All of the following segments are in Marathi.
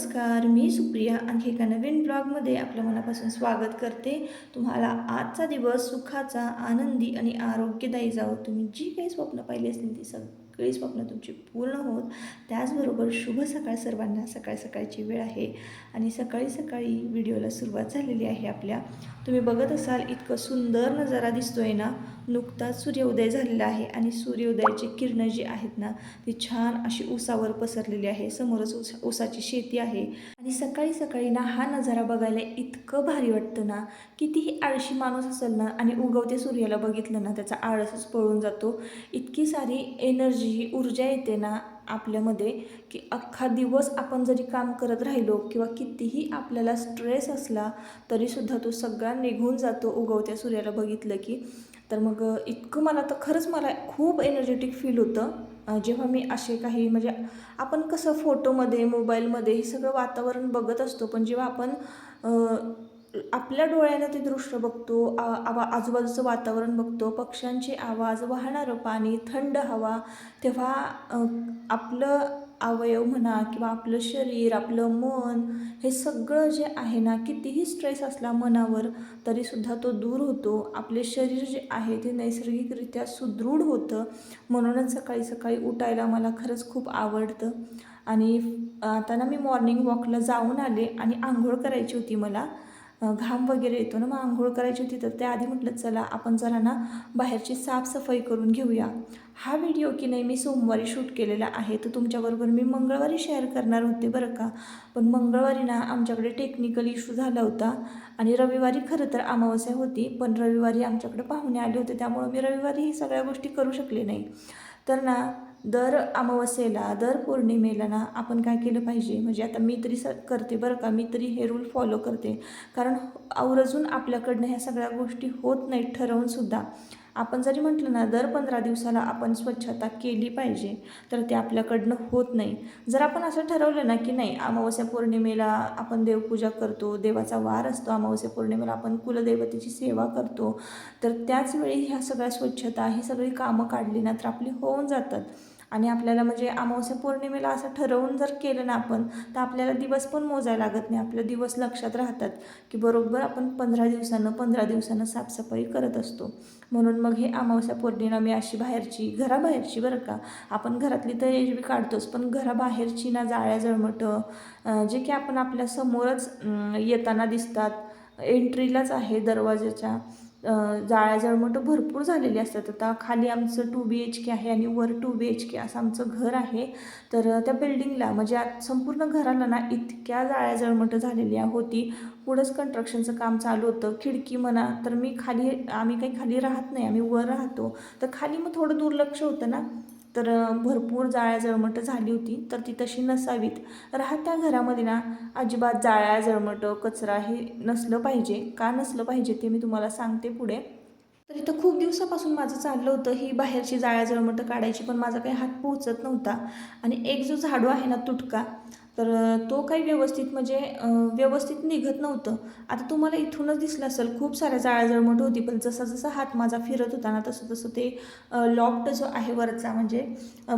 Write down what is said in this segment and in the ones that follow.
नमस्कार, मी सुप्रिया आणखी एका नवीन ब्लॉगमध्ये आपल्या मनापासून स्वागत करते. तुम्हाला आजचा दिवस सुखाचा, आनंदी आणि आरोग्यदायी जावो. तुम्ही जी काही स्वप्न पाहिली असतील ती सगळी स्वप्न तुमची पूर्ण होत. त्याचबरोबर शुभ सकाळ सर्वांना. सकाळची वेळ आहे आणि सकाळी व्हिडिओला सुरुवात झालेली आहे आपल्या. तुम्ही बघत असाल इतकं सुंदर नजारा दिसतोय ना. नुकताच सूर्योदय झालेला आहे आणि सूर्योदयाची किरणं जी आहेत ना ती छान अशी ऊसावर पसरलेली आहे. समोरच ऊसाची शेती आहे आणि सकाळी ना हा नजारा बघायला इतकं भारी वाटतं ना. कितीही आळशी माणूस असेल ना आणि उगवत्या सूर्याला बघितलं ना त्याचा आळसच पळून जातो. इतकी सारी एनर्जी, ऊर्जा येते ना आपल्यामध्ये की अख्खा दिवस आपण जरी काम करत राहिलो किंवा कितीही आपल्याला स्ट्रेस असला तरीसुद्धा तो सगळा निघून जातो उगवत्या सूर्याला बघितलं की. तर मग इतकं मला खूप एनर्जेटिक फील होतं जेव्हा मी असे काही म्हणजे आपण कसं फोटोमध्ये मोबाईलमध्ये हे सगळं वातावरण बघत असतो, पण जेव्हा आपण आपल्या डोळ्यानं ते दृश्य बघतो, आजूबाजूचं वातावरण बघतो, पक्ष्यांचे आवाज, वाहणारं पाणी, थंड हवा, तेव्हा आपलं अवयव म्हणा किंवा आपलं शरीर, आपलं मन हे सगळं जे आहे ना, कितीही स्ट्रेस असला मनावर तरीसुद्धा तो दूर होतो. आपले शरीर जे आहे ते नैसर्गिकरित्या सुदृढ होतं. म्हणूनच सकाळी उठायला मला खरंच खूप आवडतं. आणि आता ना मी मॉर्निंग वॉकला जाऊन आले आणि आंघोळ करायची होती मला. घाम वगैरे येतो ना, मग आंघोळ करायची होती तर त्याआधी म्हटलं चला आपण जरा ना बाहेरची साफसफाई करून घेऊया. हा व्हिडिओ की नाही मी सोमवारी शूट केलेला आहे, तर तुमच्याबरोबर मी मंगळवारी शेअर करणार होते बरं का. पण मंगळवारी ना आमच्याकडे टेक्निकल इश्यू झाला होता आणि रविवारी खरं तर अमावस्या होती, पण रविवारी आमच्याकडे पाहुणे आले होते त्यामुळं मी रविवारी ही सगळ्या गोष्टी करू शकले नाही. तर ना दर अमावस्येला, दर पौर्णिमेला ना आपण काय केलं पाहिजे, म्हणजे आता मी तरी करते बरं का, मी तरी हे रूल फॉलो करते. कारण आवर्जून आपल्याकडनं ह्या सगळ्या गोष्टी होत नाहीत ठरवूनसुद्धा. आपण जरी म्हटलं ना दर 15 दिवसाला आपण स्वच्छता केली पाहिजे, तर ते आपल्याकडनं होत नाही. जर आपण असं ठरवलं ना की नाही अमावस्या पौर्णिमेला आपण देवपूजा करतो, देवाचा वार असतो, अमावस्या पौर्णिमेला आपण कुलदैवतेची सेवा करतो, तर त्याचवेळी ह्या सगळ्या स्वच्छता, ही सगळी कामं काढली ना तर आपली होऊन जातात. आणि आपल्याला म्हणजे अमावस्या पौर्णिमेला असं ठरवून जर केलं ना आपण, तर आपल्याला दिवस पण मोजायला लागत नाही. आपले दिवस लक्षात राहतात की बरोबर आपण 15 दिवसानं साफसफाई करत असतो. म्हणून मग हे अमावस्या पौर्णिमा मी अशी घराबाहेरची बरं का, आपण घरातली तयारी काढतोच, पण घराबाहेरची ना जाळ्या जळमटं जे की आपण आपल्या समोरच येताना दिसतात, एंट्रीलाच आहे दरवाजाच्या, जाळ्या जळमटं भरपूर झालेली असतात. आता खाली आमचं 2 BHK आहे आणि वर 2 BHK असं आमचं घर आहे. तर त्या बिल्डिंगला म्हणजे संपूर्ण घराला ना इतक्या जाळ्या जळमटं झालेली होती. पुढंच कन्स्ट्रक्शनचं काम चालू होतं. खिडकी म्हणा तर आम्ही काही खाली राहत नाही, आम्ही वर राहतो, तर खाली मग थोडं दुर्लक्ष होतं ना. तर भरपूर जाळ्या जळमटं झाली होती, तर ती तशी नसावीत. राहत्या घरामध्ये ना अजिबात जाळ्या जळमटं कचरा हे नसलं पाहिजे. का नसलं पाहिजे ते मी तुम्हाला सांगते पुढे. तर इथं खूप दिवसापासून माझं चाललं होतं ही बाहेरची जाळ्या जळमटं काढायची, पण माझा काही हात पोहोचत नव्हता. आणि एक जो झाडू आहे ना तुटका, तर तो काही व्यवस्थित म्हणजे व्यवस्थित निघत नव्हतं. आता तुम्हाला इथूनच दिसलं असेल खूप साऱ्या जाळ्या जळमट होती, पण जसा हात माझा फिरत होता ना तसं ते लॉफ्ट जो आहे वरचा म्हणजे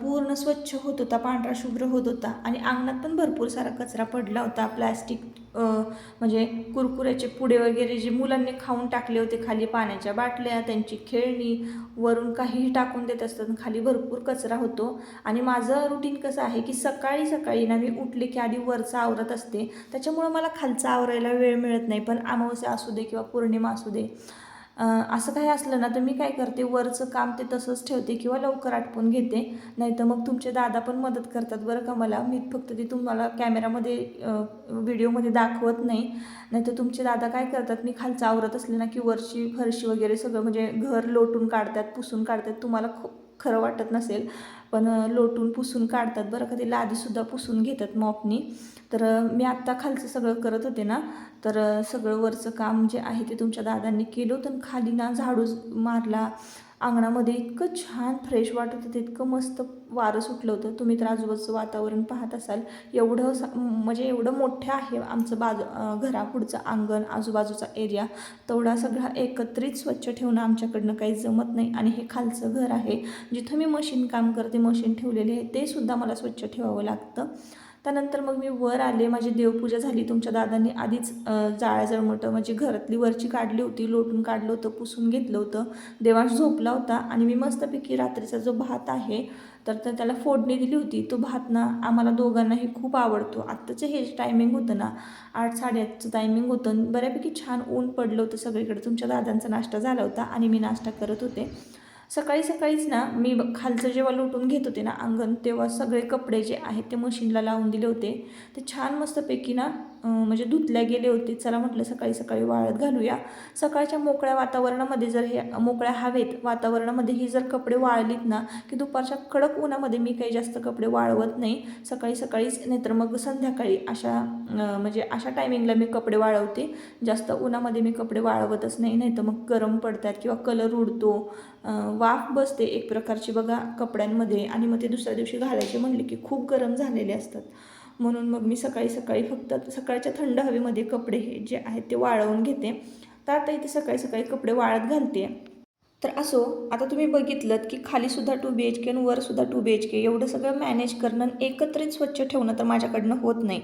पूर्ण स्वच्छ होत होता, पांढरा शुभ्र होत होता. आणि अंगणात पण भरपूर सारा कचरा पडला होता. प्लॅस्टिक म्हणजे कुरकुऱ्याचे पुडे वगैरे जे मुलांनी खाऊन टाकले होते, खाली पाण्याच्या बाटल्या, त्यांची खेळणी, वरून काहीही टाकून देत असतात, खाली भरपूर कचरा होतो. आणि माझं रुटीन कसं आहे की सकाळी ना मी उठले की आधी वरचं आवरत असते, त्याच्यामुळं मला खालचं आवरायला वेळ मिळत नाही. पण अमावस्या असू दे किंवा पौर्णिमा असू दे, असं काही असलं ना तर मी काय करते, वरचं काम ते तसंच ठेवते किंवा लवकर आटपून घेते. नाहीतर मग तुमचे दादा पण मदत करतात बरं का मला. मी फक्त ते तुम्हाला कॅमेरामध्ये व्हिडिओमध्ये दाखवत नाही. नाहीतर तुमचे दादा काय करतात, मी खालचं आवरत असले ना की वरची फरशी वगैरे सगळं म्हणजे घर लोटून काढतात, पुसून काढतात. तुम्हाला खरं वाटत नसेल, पण लोटून पुसून काढतात बरं का. ते लादीसुद्धा पुसून घेतात मॉपनी. तर मी आत्ता खालचं सगळं करत होते ना, तर सगळं वरचं काम जे आहे ते तुमच्या दादांनी केलं होतं. खाली ना झाडू मारला. अंगणामध्ये इतकं छान फ्रेश वाटत होतं, इतकं मस्त वारं सुटलं होतं. तुम्ही तर आजूबाजूचं वातावरण पाहत असाल. म्हणजे एवढं मोठं आहे आमचं घरापुढचं अंगण, आजूबाजूचा एरिया. तेवढा सगळा एकत्रित स्वच्छ ठेवणं आमच्याकडनं काही जमत नाही. आणि हे खालचं घर आहे जिथं मी मशीन काम करते, मशीन ठेवलेले आहे, ते सुद्धा मला स्वच्छ ठेवावं लागतं. त्यानंतर मग मी वर आले, माझी देवपूजा झाली. तुमच्या दादांनी आधीच जाळ्या जळमटं म्हणजे घरातली वरची काढली होती, लोटून काढलं होतं, पुसून घेतलं होतं. देवांश झोपला होता आणि मी मस्तपैकी रात्रीचा जो भात आहे तर त्याला फोडणी दिली होती. तो भात ना आम्हाला दोघांनाही खूप आवडतो. आत्ताचं हे टायमिंग होतं ना 8-8:30चं टायमिंग होतं. बऱ्यापैकी छान ऊन पडलं होतं सगळीकडे. तुमच्या दादांचा नाश्ता झाला होता आणि मी नाश्ता करत होते. सकाळीच ना मी खालचं जेव्हा लोटून घेत होते ना अंगण, तेव्हा सगळे कपडे जे आहेत ते मशीनला लावून दिले होते. ते छान मस्तपैकी ना म्हणजे धुतल्या गेले होते. चला म्हटलं सकाळी वाळत घालूया. सकाळच्या मोकळ्या वातावरणामध्ये जर हे मोकळ्या हवेत वातावरणामध्ये ही जर कपडे वाळलीत ना की दुपारच्या कडक उन्हामध्ये मी काही जास्त कपडे वाळवत नाही. सकाळीच नाहीतर मग संध्याकाळी म्हणजे अशा टायमिंगला मी कपडे वाळवते. जास्त उन्हामध्ये मी कपडे वाळवतच नाही, नाहीतर मग गरम पडतात किंवा कलर उडतो, वाफ बसते एक प्रकारची बघा कपड्यांमध्ये आणि मग ते दुसऱ्या दिवशी घालायचे म्हणले की खूप गरम झालेले असतात. म्हणून मग मी सकाळी फक्त सकाळच्या थंड हवेमध्ये कपडे हे जे आहेत ते वाळवून घेते. तर आता इथे सकाळी कपडे वाळत घालते. तर असो, आता तुम्ही बघितलं की खालीसुद्धा 2 BHK आणि वरसुद्धा 2 BHK एवढं सगळं मॅनेज करणं एकत्रित स्वच्छ ठेवणं तर माझ्याकडनं होत नाही.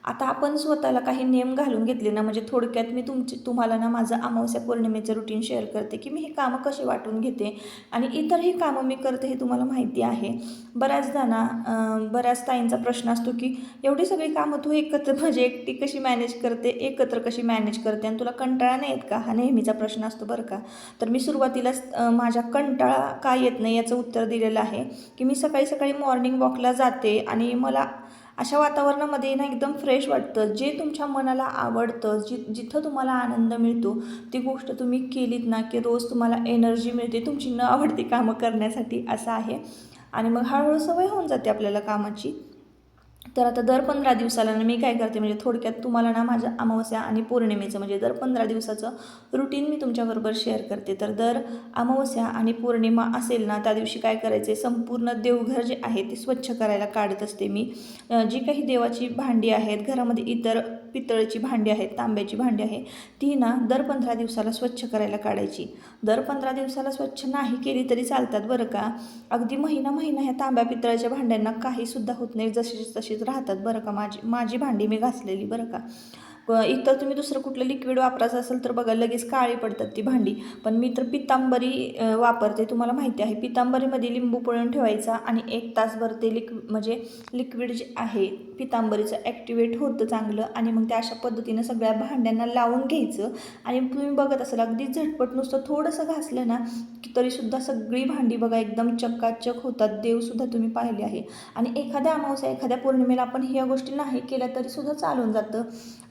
आता आपण स्वतःला काही नियम घालून घेतले ना, म्हणजे थोडक्यात मी तुम्हाला ना माझं अमावस्या पौर्णिमेचं रुटीन शेअर करते की मी हे कामं कसे वाटून घेते आणि इतरही कामं मी करते हे तुम्हाला माहिती आहे. बऱ्याचदा ना बऱ्याच ताईंचा प्रश्न असतो की एवढी सगळी कामं तू एकत्र म्हणजे एकटी कशी मॅनेज करते, एकत्र कशी मॅनेज करते आणि तुला कंटाळा नाही येत का? हा नेहमीचा प्रश्न असतो बरं का. तर मी सुरुवातीलाच माझ्या कंटाळा का येत नाही याचं उत्तर दिलेलं आहे की मी सकाळी मॉर्निंग वॉकला जाते आणि मला अशा वातावरणामध्ये ना एकदम फ्रेश वाटतं. जे तुमच्या मनाला आवडतं, जिथं तुम्हाला आनंद मिळतो ती गोष्ट तुम्ही केलीत ना की रोज तुम्हाला एनर्जी मिळते तुमची न आवडती कामं करण्यासाठी, असं आहे. आणि मग हळूहळू सवय होऊन जाते आपल्याला कामाची. तर आता दर 15 दिवसाला ना मी काय करते म्हणजे थोडक्यात तुम्हाला ना माझ्या अमावस्या आणि पौर्णिमेचं म्हणजे दर 15 दिवसाचं रुटीन मी तुमच्याबरोबर शेअर करते. तर दर अमावस्या आणि पौर्णिमा असेल ना त्या दिवशी काय करायचे, संपूर्ण देवघर जे आहे ते स्वच्छ करायला काढत असते मी. जी काही देवाची भांडी आहेत घरामध्ये, इतर पितळेची भांडी आहेत, तांब्याची भांडी आहे, ती ना दर 15 दिवसाला स्वच्छ करायला काढायची. दर 15 दिवसाला स्वच्छ नाही केली तरी चालतात बरं का. अगदी महिना ह्या तांब्या पितळाच्या भांड्यांना काहीसुद्धा होत नाही, तशीच राहतात बरं का. माझी भांडी मी घासलेली बरं का. इतर तुम्ही दुसरं कुठलं लिक्विड वापरायचं असेल तर बघा लगेच काळी पडतात ती भांडी. पण मी तर पितांबरी वापरते, तुम्हाला माहिती आहे. पितांबरीमध्ये लिंबू पिळून ठेवायचा आणि 1 तासभर ते लिक्विड जे आहे पितांबरीचं ॲक्टिवेट होतं चांगलं आणि मग त्या अशा पद्धतीनं सगळ्या भांड्यांना लावून घ्यायचं. आणि तुम्ही बघत असाल अगदी झटपट नुसतं थोडंसं घासलं ना की तरीसुद्धा सगळी भांडी बघा एकदम चकाचक होतात. देवसुद्धा तुम्ही पाहिले आहे. आणि एखाद्या अमावस्या एखाद्या पौर्णिमेला आपण ह्या गोष्टी नाही केल्या तरीसुद्धा चालून जातं.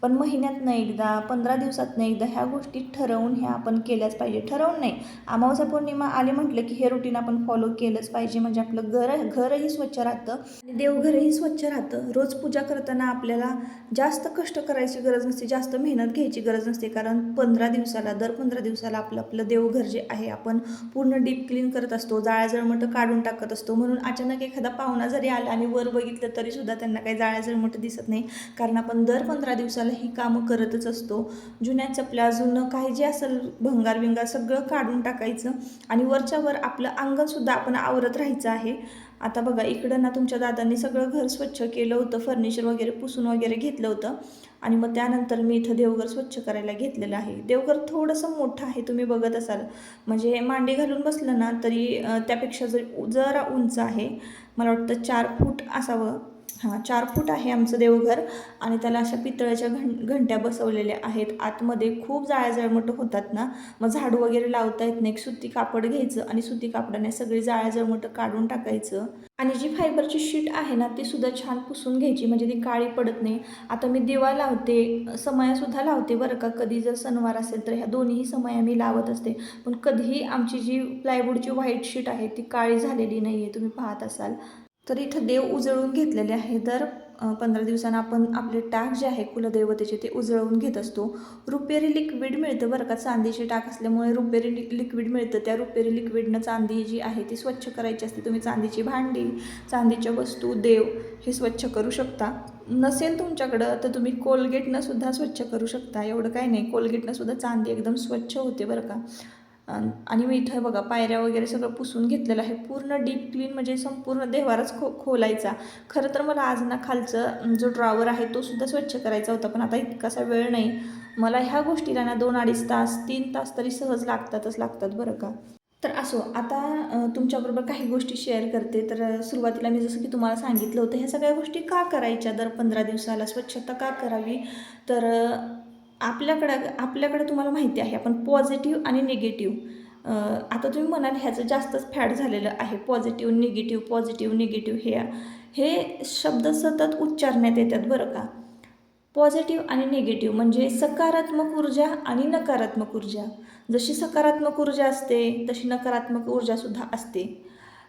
पण महिन्यातनं एकदा, 15 दिवसातनं एकदा ह्या गोष्टी ठरवून ह्या आपण केल्याच पाहिजे. ठरवून नाही, अमावस्या पौर्णिमा आले म्हटलं की हे रुटीन आपण फॉलो केलंच पाहिजे. म्हणजे आपलं घरही स्वच्छ राहतं आणि देवघरही स्वच्छ राहतं. रोज पूजा करताना आपल्याला जास्त कष्ट करायची गरज नसते, जास्त मेहनत घ्यायची गरज नसते. कारण दर 15 दिवसाला आपलं देवघर जे आहे आपण पूर्ण डीप क्लीन करत असतो, जाळ्या जळमटं काढून टाकत असतो. म्हणून अचानक एखादा पाहुणा जरी आला आणि वर बघितलं तरीसुद्धा त्यांना काही जाळ्या जळमटं दिसत नाही. कारण आपण दर 15 दिवसाला ही कामं करतच असतो. जुन्या चपल्या, जुनं काही जे असेल भंगार सगळं काढून टाकायचं आणि वरच्या आपलं अंगणसुद्धा आपण आवरत राहायचं आहे. आता बघा इकडं ना तुमच्या दादांनी सगळं घर स्वच्छ केलं होतं, फर्निचर वगैरे पुसून वगैरे घेतलं होतं आणि मग त्यानंतर मी इथं देवघर स्वच्छ करायला घेतलेलं आहे. देवघर थोडंसं मोठं आहे, तुम्ही बघत असाल. म्हणजे मांडी घालून बसलं ना तरी त्यापेक्षा जरा उंच आहे. मला वाटतं 4 फूट असावं. 4 फूट आहे आमचं देवघर आणि त्याला अशा पितळ्याच्या घंट्या बसवलेल्या आहेत. आतमध्ये खूप जाळ्या जळमटं होतात ना, मग झाडू वगैरे लावता येत नाही. सुती कापड घ्यायचं आणि सुती कापडाने सगळी जाळ्या जळमटं काढून टाकायचं. आणि जी फायबरची शीट आहे ना ती सुद्धा छान पुसून घ्यायची म्हणजे ती काळी पडत नाही. आता मी दिवा लावते, समयासुद्धा लावते बरं का. कधी जर सणवार असेल तर ह्या दोन्हीही समया मी लावत असते. पण कधीही आमची जी प्लायवूडची व्हाईट शीट आहे ती काळी झालेली नाही आहे, तुम्ही पाहत असाल. तर इथं देव उजळून घेतलेले आहे. दर 15 दिवसांना आपण आपले टाक जे आहे कुलदैवतेचे ते उजळवून घेत असतो. रुपेरी लिक्विड मिळतं बरं का. चांदीची टाक असल्यामुळे रुपेरी लिक्विड मिळतं. त्या रुपेरी लिक्विडनं चांदी जी आहे ती स्वच्छ करायची असते. तुम्ही चांदीची भांडी, चांदीच्या वस्तू, देव हे स्वच्छ करू शकता. नसेल तुमच्याकडं तर तुम्ही कोलगेटनं सुद्धा स्वच्छ करू शकता. एवढं काही नाही, कोलगेटनं सुद्धा चांदी एकदम स्वच्छ होते बरं का. आणि मी इथं बघा पायऱ्या वगैरे सगळं पुसून घेतलेलं आहे. पूर्ण डीप क्लीन म्हणजे संपूर्ण देवारच खोलायचा. खरं तर मला आज ना खालचं जो ड्रॉवर आहे तो सुद्धा स्वच्छ करायचा होता, पण आता इतकासा वेळ नाही. मला ह्या गोष्टीला ना 2-2.5 तास 3 तास तरी सहज लागतात बरं का. तर असो, आता तुमच्याबरोबर काही गोष्टी शेअर करते. तर सुरुवातीला मी जसं की तुम्हाला सांगितलं होतं, ह्या सगळ्या गोष्टी का करायच्या, दर 15 दिवसाला स्वच्छता का करावी. तर आपल्याकडं तुम्हाला माहिती आहे, आपण पॉझिटिव्ह आणि निगेटिव्ह, आता तुम्ही म्हणाल ह्याचं जास्तच फॅड झालेलं आहे. पॉझिटिव्ह निगेटिव्ह हे शब्द सतत उच्चारण्यात येतात बरं का. पॉझिटिव्ह आणि निगेटिव्ह म्हणजे सकारात्मक ऊर्जा आणि नकारात्मक ऊर्जा. जशी सकारात्मक ऊर्जा असते तशी नकारात्मक ऊर्जासुद्धा असते.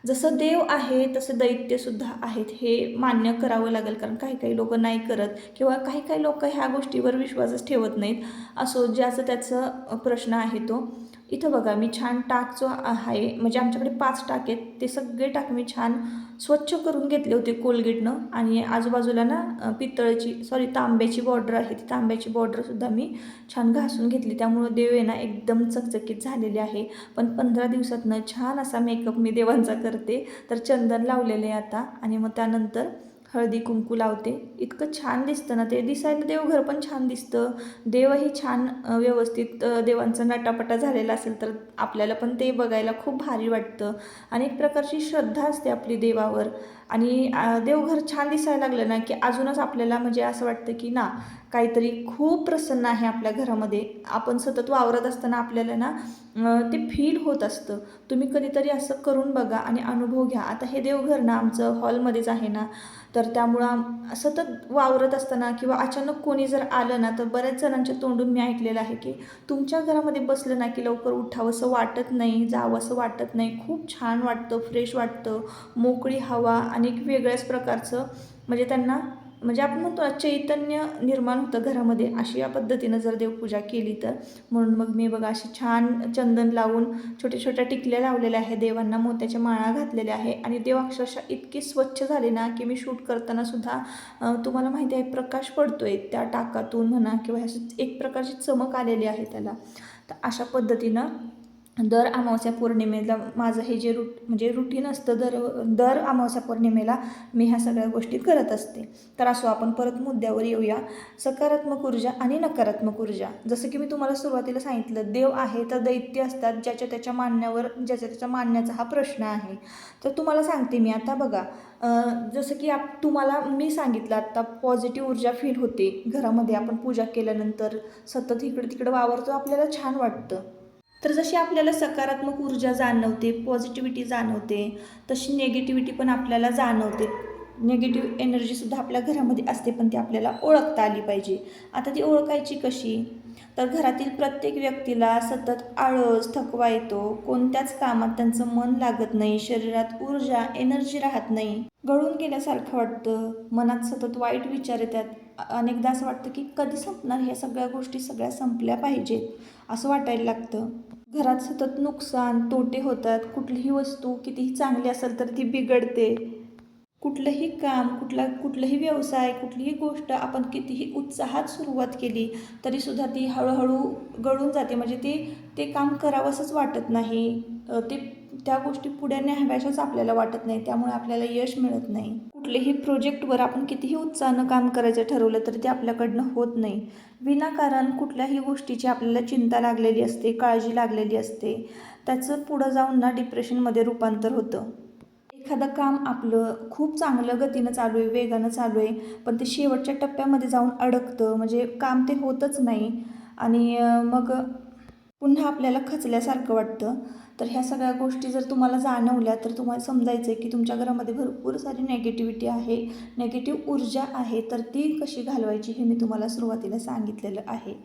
जसं देव आहे तसं दैत्यसुद्धा आहेत, हे मान्य करावं लागेल. कारण काही काही लोक नाही करत किंवा काही काही लोक ह्या गोष्टीवर विश्वासच ठेवत नाहीत. असो, ज्याचं त्याचं प्रश्न आहे तो. इथं बघा मी छान टाक जो आहे, म्हणजे आमच्याकडे 5 टाक आहेत, ते सगळे टाक मी छान स्वच्छ करून घेतले होते कोलगेटनं. आणि आजूबाजूला ना तांब्याची बॉर्डर आहे, ती तांब्याची बॉर्डरसुद्धा मी छान घासून घेतली. त्यामुळं देव आहे ना एकदम चकचकीत झालेले आहे. पण 15 दिवसातनं छान असा मेकअप मी देवांचा करते. तर चंदन लावलेले आहे आता, आणि मग त्यानंतर हळदी कुंकू लावते. इतकं छान दिसतं ना ते, दिसायला देवघर पण छान दिसतं. देवही छान व्यवस्थित देवांचा नटापटा झालेला असेल तर आपल्याला पण ते बघायला खूप भारी वाटतं. आणि एक प्रकारची श्रद्धा असते आपली देवावर. आणि देवघर छान दिसायला लागलं ना की अजूनच आपल्याला म्हणजे असं वाटतं की ना काहीतरी खूप प्रसन्न आहे आपल्या घरामध्ये. आपण सतत वावरत असताना आपल्याला ना ते फील होत असतं. तुम्ही कधीतरी असं करून बघा आणि अनुभव घ्या. आता हे देवघर ना आमचं हॉलमध्येच आहे ना, तर त्यामुळं सतत वावरत असताना किंवा अचानक कोणी जर आलं ना, तर बऱ्याच जणांच्या तोंडून मी ऐकलेलं आहे की तुमच्या घरामध्ये बसलं ना की लवकर उठावंसं वाटत नाही, जावंसं वाटत नाही, खूप छान वाटतं, फ्रेश वाटतं, मोकळी हवा आणि एक वेगळ्याच प्रकारचं म्हणजे त्यांना म्हणजे आपण म्हणतो ना चैतन्य निर्माण होतं घरामध्ये. अशी या पद्धतीनं जर देवपूजा केली तर. म्हणून मग मी बघा अशी छान चंदन लावून छोट्या छोट्या टिकल्या लावलेल्या आहे, देवांना मोत्याच्या माळा घातलेल्या आहे. आणि देव अक्षरशः इतके स्वच्छ झाले ना की मी शूट करताना सुद्धा तुम्हाला माहिती आहे प्रकाश पडतोय त्या टाकातून म्हणा किंवा असं एक प्रकारची चमक आलेली आहे त्याला. तर अशा पद्धतीनं दर अमावस्या पौर्णिमेला माझं हे जे म्हणजे रुटीन असतं, दर अमावस्या पौर्णिमेला मी ह्या सगळ्या गोष्टी करत असते. तर असो, आपण परत मुद्द्यावर येऊया. सकारात्मक ऊर्जा आणि नकारात्मक ऊर्जा. जसं की मी तुम्हाला सुरुवातीला सांगितलं, देव आहे तर दैत्य असतात, ज्याच्या त्याच्या मानण्याचा हा प्रश्न आहे. तर तुम्हाला सांगते मी आता बघा, जसं की तुम्हाला मी सांगितलं आत्ता पॉझिटिव्ह ऊर्जा फील होते घरामध्ये. आपण पूजा केल्यानंतर सतत इकडे तिकडे वावरतो, आपल्याला छान वाटतं. तर जशी आपल्याला सकारात्मक ऊर्जा जाणवते, पॉझिटिव्हिटी जाणवते, तशी निगेटिव्हिटी पण आपल्याला जाणवते. निगेटिव्ह एनर्जीसुद्धा आपल्या घरामध्ये असते, पण ती आपल्याला ओळखता आली पाहिजे. आता ती ओळखायची कशी? तर घरातील प्रत्येक व्यक्तीला सतत आळस, थकवा येतो, कोणत्याच कामात त्यांचं मन लागत नाही, शरीरात ऊर्जा, एनर्जी राहत नाही, गळून गेल्यासारखं वाटतं, मनात सतत वाईट विचार येतात. अनेकदा असं वाटतं की कधी संपणार, ह्या सगळ्या गोष्टी सगळ्या संपल्या पाहिजेत असं वाटायला लागतं. घरात सतत नुकसान, तोटे होतात. कुठलीही वस्तू कितीही चांगली असेल तर ती बिघडते. कुठलंही काम, कुठलाही व्यवसाय, कुठलीही गोष्ट आपण कितीही उत्साहात सुरुवात केली तरीसुद्धा ती हळूहळू गळून जाते. म्हणजे ते काम करावंसंच वाटत नाही. त्या गोष्टी पुढे न्याव्याशाच आपल्याला वाटत नाही. त्यामुळे आपल्याला यश मिळत नाही. कुठल्याही प्रोजेक्टवर आपण कितीही उत्साहानं काम करायचं ठरवलं तरी ते आपल्याकडनं होत नाही. विनाकारण कुठल्याही गोष्टीची आपल्याला चिंता लागलेली असते, काळजी लागलेली असते. त्याचं पुढं जाऊन ना डिप्रेशनमध्ये रूपांतर होतं. एखादं काम आपलं खूप चांगलं गतीनं चालू आहे, वेगानं चालू आहे, पण ते शेवटच्या टप्प्यामध्ये जाऊन अडकतं. म्हणजे काम ते होतच नाही. आणि मग पुन्हा आपल्याला खचल्यासारखं वाटतं. तर ह्या सगळ्या गोष्टी जर तुम्हाला जाणवल्या तर तुम्हाला समजायचं आहे की तुमच्या घरामध्ये भरपूर सारी नेगेटिव्हिटी आहे, नेगेटिव्ह ऊर्जा आहे. तर ती कशी घालवायची हे मी तुम्हाला सुरुवातीला सांगितलेलं आहे.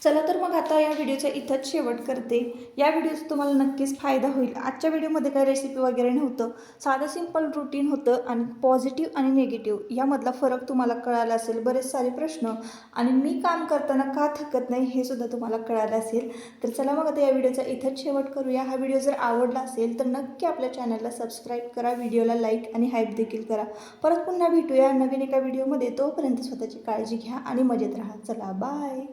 चला तर मग आता या व्हिडिओचा इथंच शेवट करते. या व्हिडिओचा तुम्हाला नक्कीच फायदा होईल. आजच्या व्हिडिओमध्ये काही रेसिपी वगैरे नव्हतं, साधं सिंपल रुटीन होतं. आणि पॉझिटिव्ह आणि निगेटिव्ह यामधला फरक तुम्हाला कळाला असेल. बरेच सारे प्रश्न आणि मी काम करताना का थकत नाही हे सुद्धा तुम्हाला कळालं असेल. तर चला मग आता या व्हिडिओचा इथंच शेवट करूया. हा व्हिडिओ जर आवडला असेल तर नक्की आपल्या चॅनलला सबस्क्राईब करा, व्हिडिओला लाईक आणि हाईप देखील करा. परत पुन्हा भेटूया नवीन एका व्हिडिओमध्ये. तोपर्यंत स्वतःची काळजी घ्या आणि मजेत राहा. चला बाय.